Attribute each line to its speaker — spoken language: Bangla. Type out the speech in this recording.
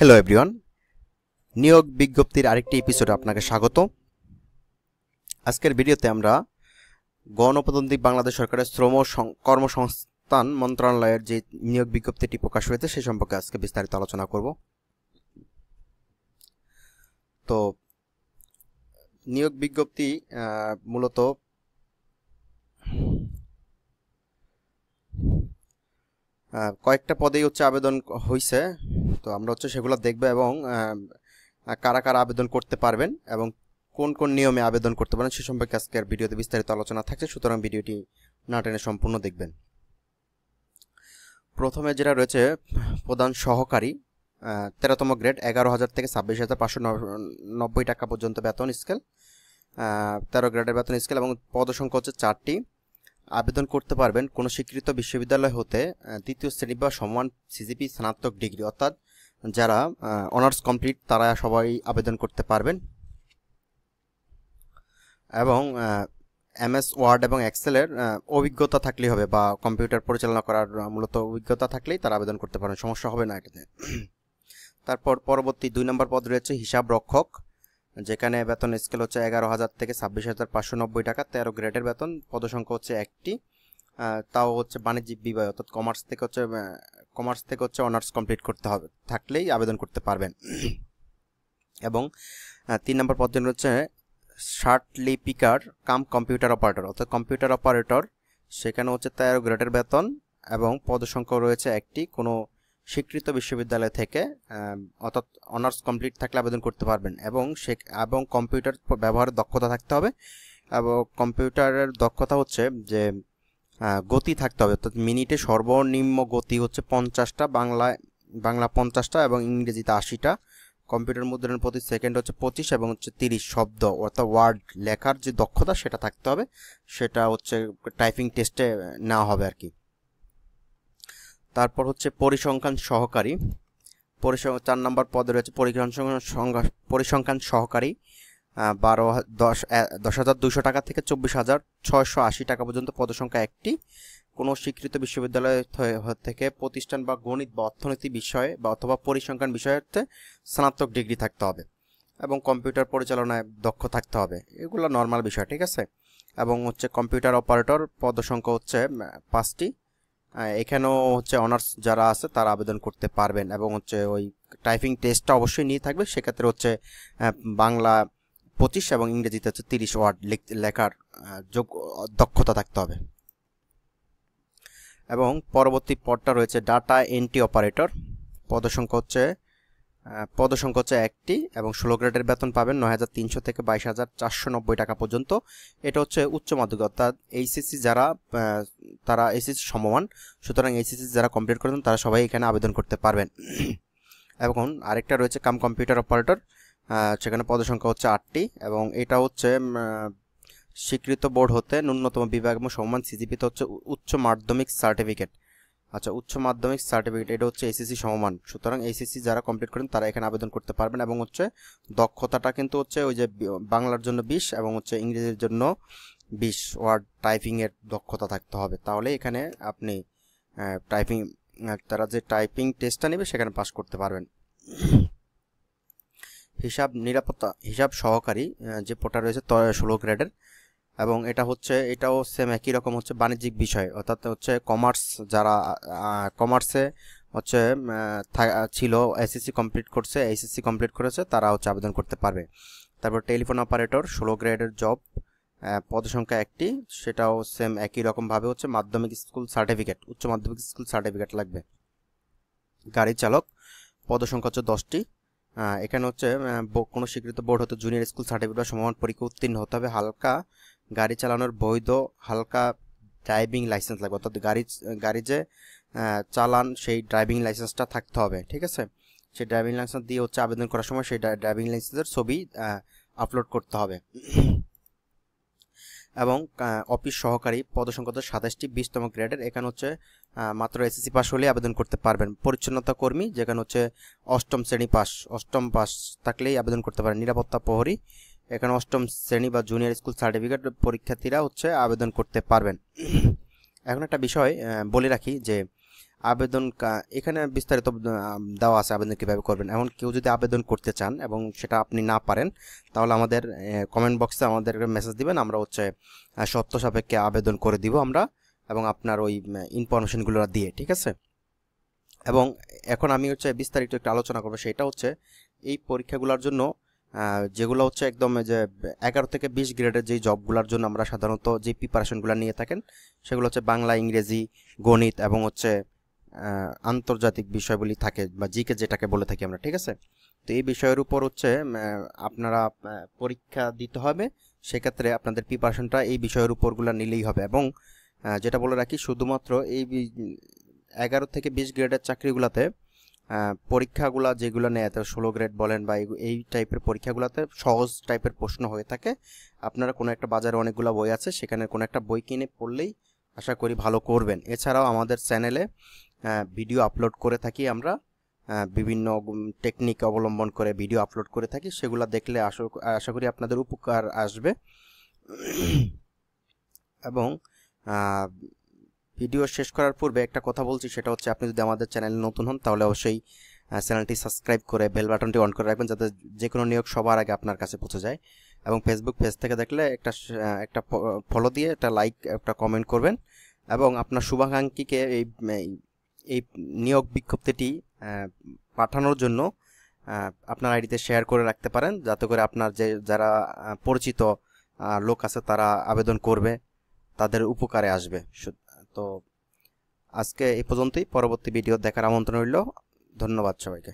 Speaker 1: হ্যালো এভরিওয়ান, নিয়োগ বিজ্ঞপ্তির আরেকটি এপিসোডে আপনাকে স্বাগত। আজকের ভিডিওতে আমরা গণপ্রজাতন্ত্রী বাংলাদেশ সরকারের শ্রম কর্মসংস্থান মন্ত্রণালয়ের যে নিয়োগ বিজ্ঞপ্তিটি প্রকাশ হয়েছে সে সম্পর্কে আজকে বিস্তারিত আলোচনা করব। তো নিয়োগ বিজ্ঞপ্তি মূলত কয়েকটা পদেই আবেদন হয়েছে। তো আমরা সেগুলো দেখব এবং কারা কারা আবেদন করতে পারবেন এবং কোন কোন নিয়মে আবেদন করতে পারেন সে সম্পর্কে আজকের ভিডিওতে বিস্তারিত আলোচনা থাকছে, সুতরাং ভিডিওটি না টেনে সম্পূর্ণ দেখবেন। প্রথমে যেটা রয়েছে প্রধান সহকারী 13তম গ্রেড 11,000 থেকে 26,590 টাকা পর্যন্ত বেতন স্কেল, 13 গ্রেডের বেতন স্কেল এবং পদসংখ্যা 4টি। আবেদন করতে পারবেন কোনো স্বীকৃত বিশ্ববিদ্যালয় হতে দ্বিতীয় শ্রেণী বা সমান সিজিপি স্নাতক ডিগ্রি, অর্থাৎ যারা অনার্স কমপ্লিট তারা সবাই আবেদন করতে পারবেন এবং MS ওয়ার্ড এবং এক্সেলের অভিজ্ঞতা থাকলেই হবে বা কম্পিউটার পরিচালনা করার মূলত অভিজ্ঞতা থাকলেই তারা আবেদন করতে পারেন, সমস্যা হবে না এটাতে। তারপর পরবর্তী 2 নম্বর পদ রয়েছে হিসাব রক্ষক, যেখানে বেতন স্কেল 11,000 থেকে 26,590 টাকা, 13 গ্রেডের বেতন, পদসংখ্যা 1টি, তাও বাণিজ্যিক বিভাগ অর্থাৎ কমার্স থেকে অনার্স কমপ্লিট করতে হবে থাকলেই আবেদন করতে পারবেন। এবং 3 নম্বর পদ রয়েছে শার্ট লিপিকার কাম কম্পিউটার অপারেটর, অর্থাৎ কম্পিউটার অপারেটর, সেখানে 13 গ্রেডের বেতন এবং পদসংখ্যা রয়েছে 1টি, কোনো স্বীকৃত বিশ্ববিদ্যালয় থেকে অর্থাৎ অনার্স কমপ্লিট থাকলে আবেদন করতে পারবেন এবং কম্পিউটার ব্যবহারের দক্ষতা থাকতে হবে। এবং কম্পিউটারের দক্ষতা যে গতি থাকতে হবে, অর্থাৎ মিনিটে সর্বনিম্ন গতি 50টা, বাংলা 50টা এবং ইংরেজিতে 80টা, কম্পিউটার মুদ্রণ প্রতি সেকেন্ড 25 এবং 30 শব্দ অর্থাৎ ওয়ার্ড লেখার যে দক্ষতা সেটা থাকতে হবে, সেটা টাইপিং টেস্টে নেওয়া হবে আর কি। তারপর পরিসংখ্যান সহকারী, 4 নম্বর পদে রয়েছে পরিসংখ্যান সহকারী, 10,200 টাকা থেকে 24,680 টাকা পর্যন্ত, পদসংখ্যা 1টি, কোনো স্বীকৃত বিশ্ববিদ্যালয় থেকে প্রতিষ্ঠান বা গণিত বা অর্থনীতি বিষয়ে বা অথবা পরিসংখ্যান বিষয়েতে স্নাতক ডিগ্রি থাকতে হবে এবং কম্পিউটার পরিচালনায় দক্ষ থাকতে হবে, এগুলো নর্মাল বিষয়, ঠিক আছে। এবং কম্পিউটার অপারেটর, পদসংখ্যা 5টি, এখানেও অনার্স যারা আছে তারা আবেদন করতে পারবেন এবং ওই টাইপিং টেস্টটা অবশ্যই নিয়ে থাকবে, সেক্ষেত্রে বাংলা 25 এবং ইংরেজিতে 30 ওয়ার্ড লেখার দক্ষতা থাকতে হবে। এবং পরবর্তী পদটা রয়েছে ডাটা এন্ট্রি অপারেটর, পদসংখ্যা 1টি এবং 16 গ্রেডের বেতন পাবেন 9,300 থেকে 22,490 টাকা পর্যন্ত। এটা উচ্চ মাধ্যমিক অর্থাৎ এইচএসসি যারা তারা এইচএসসি সমমান, সুতরাং এইচএসসি যারা কমপ্লিট করেন তারা সবাই এখানে আবেদন করতে পারবেন। এবং আরেকটা রয়েছে কাম কম্পিউটার অপারেটর, সেখানে পদসংখ্যা 8টি এবং এটা স্বীকৃত বোর্ড হতে ন্যূনতম বিভাগ এবং সমান সিজিপিতে উচ্চ মাধ্যমিক সার্টিফিকেট, উচ্চ মাধ্যমিক সার্টিফিকেট, এটা এসএসসি সমমান, সুতরাং এইচএসসি যারা কমপ্লিট করেন তারা এখানে আবেদন করতে পারবেন। এবং দক্ষতাটা কিন্তু ওই যে বাংলার জন্য 20 এবং ইংরেজির জন্য 20 ওয়ার্ড টাইপিংয়ের দক্ষতা থাকতে হবে, তাহলে এখানে আপনি তারা যে টাইপিং টেস্টটা নেবে সেখানে পাস করতে পারবেন। হিসাব সহকারী যে পোটা রয়েছে 16 গ্রেডের এবং এটাও সেম একই রকম বাণিজ্যিক বিষয়, অর্থাৎ কমার্স যারা কমার্সে ছিল, এসএসসি কমপ্লিট করছে, এইচএসসি কমপ্লিট করেছে, তারা আবেদন করতে পারবে। তারপর টেলিফোন অপারেটর 16 গ্রেডের জব, পদসংখ্যা 1টি, সেটাও সেম একই রকমভাবে মাধ্যমিক স্কুল সার্টিফিকেট, উচ্চ মাধ্যমিক স্কুল সার্টিফিকেট লাগবে। গাড়ি চালক, পদসংখ্যা 10টি, এখানে কোনো স্বীকৃত বোর্ড হতে জুনিয়র স্কুল সার্টিফিকেট বা সমমান পরীক্ষা উত্তীর্ণ হতে হবে, হালকা গাড়ি চালানোর বৈধ হালকা ড্রাইভিং লাইসেন্স লাগবে, অর্থাৎ গাড়ি যে চালান সেই ড্রাইভিং লাইসেন্সটা থাকতে হবে, ঠিক আছে। সেই ড্রাইভিং লাইসেন্স দিয়ে আবেদন করার সময় সেই ড্রাইভিং লাইসেন্সের ছবি আপলোড করতে হবে। এবং অফিস সহকারী, পদসংখ্যা 27টি, 20তম গ্রেডের, এখানে মাত্র এসএসসি পাস হলে আবেদন করতে পারবেন। পরিচ্ছন্নতা কর্মী, যেখানে 8ম শ্রেণী পাস, 8ম পাস থাকলেই আবেদন করতে পারেন। নিরাপত্তা প্রহরী, এখানে 8ম শ্রেণী বা জুনিয়র স্কুল সার্টিফিকেট পরীক্ষার্থীরা আবেদন করতে পারবেন। এখন একটা বিষয় বলে রাখি যে আবেদন এখানে বিস্তারিত দেওয়া আছে আবেদন কীভাবে করবেন। এখন কেউ যদি আবেদন করতে চান এবং সেটা আপনি না পারেন, তাহলে আমাদের কমেন্ট বক্সে আমাদের মেসেজ দিবেন, আমরা হচ্ছে শর্ত সাপেক্ষে আবেদন করে দিব আমরা, এবং আপনার ওই ইনফরমেশনগুলো দিয়ে, ঠিক আছে। এবং এখন আমি হচ্ছে বিস্তারিত একটু আলোচনা করবো, সেটা হচ্ছে এই পরীক্ষাগুলোর জন্য যেগুলো হচ্ছে একদম যে 11 থেকে 20 গ্রেডের যেই জবগুলোর জন্য আমরা সাধারণত যে প্রিপারেশনগুলো নিয়ে থাকেন, সেগুলো হচ্ছে বাংলা, ইংরেজি, গণিত এবং হচ্ছে আন্তর্জাতিক বিষয়গুলি থাকে বা জিকে যেটাকে বলে থাকি আমরা, ঠিক আছে। তো এই বিষয়ের উপর হচ্ছে আপনারা পরীক্ষা দিতে হবে, সেক্ষেত্রে আপনাদের প্রিপারেশনটা এই বিষয়ের উপরগুলো নিলেই হবে। এবং যেটা বলে রাখি, শুধুমাত্র এই 11 থেকে 20 গ্রেডের চাকরিগুলোতে পরীক্ষাগুলো যেগুলো নেয়, 16 গ্রেড বলেন বা এই টাইপের পরীক্ষাগুলোতে সহজ টাইপের প্রশ্ন হয়ে থাকে। আপনারা কোনো একটা বাজারে অনেকগুলো বই আছে, সেখানে কোনো একটা বই কিনে পড়লেই আশা করি ভালো করবেন। এছাড়াও আমাদের চ্যানেলে ভিডিও আপলোড করে থাকি আমরা, বিভিন্ন টেকনিক অবলম্বন করে ভিডিও আপলোড করে থাকি, সেগুলো দেখলে আশা করি আপনাদের উপকার আসবে। এবং ভিডিও শেষ করার পূর্বে একটা কথা বলছি, সেটা হচ্ছে আপনি যদি আমাদের চ্যানেলে নতুন হন, তাহলে অবশ্যই চ্যানেলটি সাবস্ক্রাইব করে বেল বাটনটি অন করে রাখবেন, যাতে যে কোনো নিয়োগ সবার আগে আপনার কাছে পৌঁছে যায়। এবং ফেসবুক পেজ থেকে দেখলে একটা ফলো দিয়ে, একটা লাইক, একটা কমেন্ট করবেন। এবং আপনার শুভাকাঙ্ক্ষীকে এই নিয়োগ বিজ্ঞপ্তিটি পাঠানোর জন্য আপনার আইডিতে শেয়ার করে রাখতে পারেন, যাতে করে আপনার যারা পরিচিত লোক আছে তারা আবেদন করবে, তাদের উপকারে আসবে। তো আজকে এই পর্যন্তই, পরবর্তী ভিডিও দেখার আমন্ত্রণ রইল। ধন্যবাদ সবাইকে।